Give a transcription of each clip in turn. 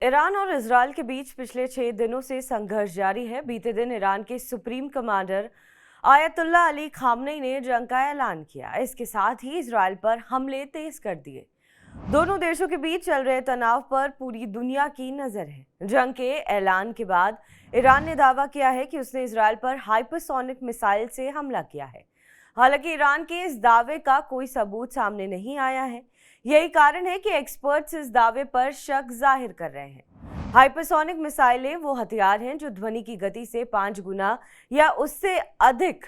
Iran और Israel के बीच पिछले 6 दिनों से संघर्ष जारी है। बीते दिन ईरान के supreme commander ayatollah Ali Khamenei ने जंग का ऐलान किया। इसके साथ ही इजरायल पर हमले तेज कर दिए। दोनों देशों के बीच चल रहे तनाव पर पूरी दुनिया की नजर है। जंग के ऐलान के बाद ईरान ने दावा किया है कि उसने इजरायल पर हाइपरसोनिक मिसाइल से हमला किया है। हालांकि ईरान के इस दावे का कोई सबूत सामने नहीं आया है। यही कारण है कि एक्सपर्ट्स इस दावे पर शक जाहिर कर रहे हैं। हाइपरसोनिक मिसाइलें वो हथियार हैं जो ध्वनि की गति से 5 गुना या उससे अधिक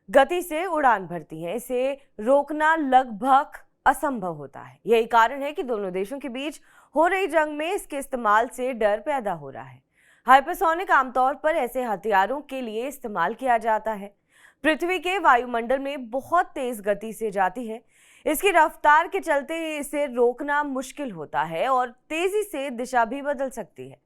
गति से उड़ान भरती हैं। इसे रोकना लगभग असंभव होता है। यही कारण है कि दोनों देशों के बीच हो रही जंग में इसके इस्तेमाल से डर पैदा हो रहा है। हाइपरसोनिक आमतौर पर ऐसे हथियारों के लिए इस्तेमाल किया जाता है। पृथ्वी के वायुमंडल में बहुत तेज गति से जाती है। इसकी रफ्तार के चलते इसे रोकना मुश्किल होता है और तेजी से दिशा भी बदल सकती है।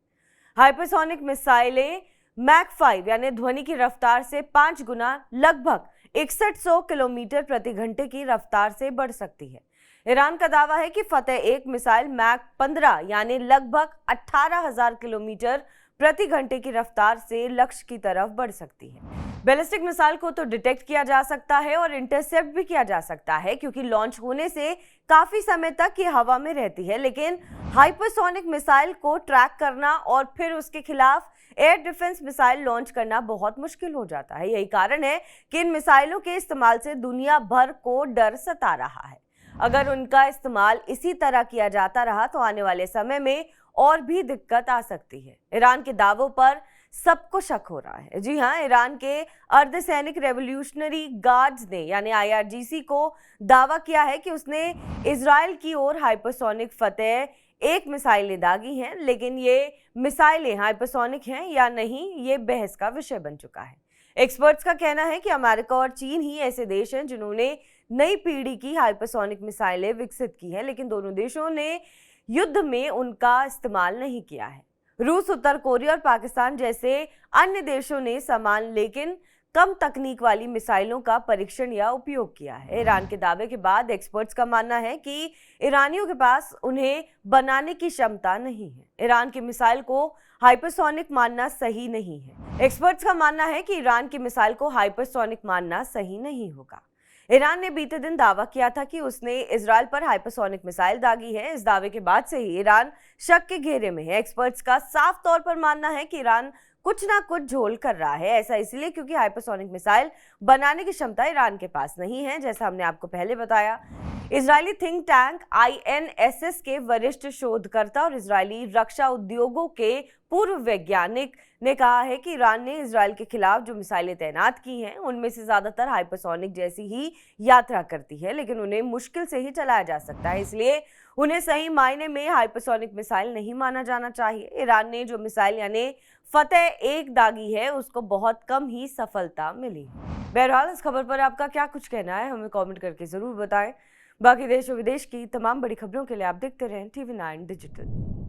हाइपरसोनिक मिसाइलें मैक 5 यानी ध्वनि की रफ्तार से 5 गुना लगभग 6100 किलोमीटर प्रति घंटे की रफ्तार से बढ़ सकती है। ईरान का दावा है कि फतेह 1 मिसाइल मैक 15 यानी लगभग 18,000 किलोमीटर प्रति घंटे की रफ्तार से लक्ष्य की तरफ बढ़ सकती है। बैलिस्टिक मिसाइल को तो डिटेक्ट किया जा सकता है और इंटरसेप्ट भी किया जा सकता है, क्योंकि लॉन्च होने से काफी समय तक ये हवा में रहती है। लेकिन हाइपरसोनिक मिसाइल को ट्रैक करना और फिर उसके खिलाफ एयर डिफेंस मिसाइल लॉन्च करना बहुत मुश्किल हो जाता है। यही कारण है कि इन मिसाइलों के इस्तेमाल से दुनिया भर को डर सता रहा है। अगर उनका इस्तेमाल इसी तरह किया जाता रहा तो आने वाले समय में और भी दिक्कत आ सकती है। ईरान के दावों पर सबको शक हो रहा है। जी हाँ, ईरान के अर्धसैनिक रेवोल्यूशनरी गार्ड्स ने यानी IRGC को दावा किया है कि उसने इजराइल की ओर हाइपरसोनिक फतेह 1 मिसाइलें दागी हैं, लेकिन ये मिसाइलें हाइपरसोनिक हैं या नहीं, ये बहस का विषय बन चुका है। एक्सपर्ट्स का कहना है कि अमेरिका और चीन ही ऐसे देश हैं जिन्होंने नई पीढ़ी की हाइपरसोनिक मिसाइलें विकसित की हैं, लेकिन दोनों देशों ने युद्ध में उनका इस्तेमाल नहीं किया है। रूस, उत्तर कोरिया और पाकिस्तान जैसे अन्य देशों ने समान लेकिन कम तकनीक वाली मिसाइलों का परीक्षण या उपयोग किया है। ईरान के दावे के बाद एक्सपर्ट्स का मानना है कि ईरानियों के पास उन्हें बनाने की क्षमता नहीं है। ईरान की मिसाइल को हाइपरसोनिक मानना सही नहीं है। एक्सपर्ट्स का मानना है कि ईरान की मिसाइल को हाइपरसोनिक मानना सही नहीं होगा। ईरान ने बीते दिन दावा किया था कि उसने इजरायल पर हाइपरसोनिक मिसाइल दागी है। इस दावे के बाद से ही ईरान शक के घेरे में है। एक्सपर्ट्स का साफ तौर पर मानना है कि ईरान कुछ ना कुछ झोल कर रहा है। ऐसा इसलिए क्योंकि हाइपरसोनिक मिसाइल बनाने की क्षमता ईरान के पास नहीं है। जैसा हमने आपको पहले बताया, इजरायली थिंक टैंक INSS के वरिष्ठ शोधकर्ता और इजरायली रक्षा उद्योगों के पूर्व वैज्ञानिक ने कहा है कि ईरान ने इजरायल के खिलाफ जो मिसाइलें तैनात की हैं उनमें से ज्यादातर हाइपरसोनिक जैसी ही यात्रा करती है, लेकिन उन्हें मुश्किल से ही चलाया जा सकता है। इसलिए उन्हें सही मायने में हाइपरसोनिक मिसाइल नहीं माना जाना चाहिए। ईरान ने जो मिसाइल यानी फतेह 1 दागी है उसको बहुत कम ही सफलता मिली। बहरहाल, इस खबर पर आपका क्या कुछ कहना है हमें कमेंट करके जरूर बताएं। बाकी देश और विदेश की तमाम बड़ी खबरों के लिए आप देखते रहें TV9 डिजिटल।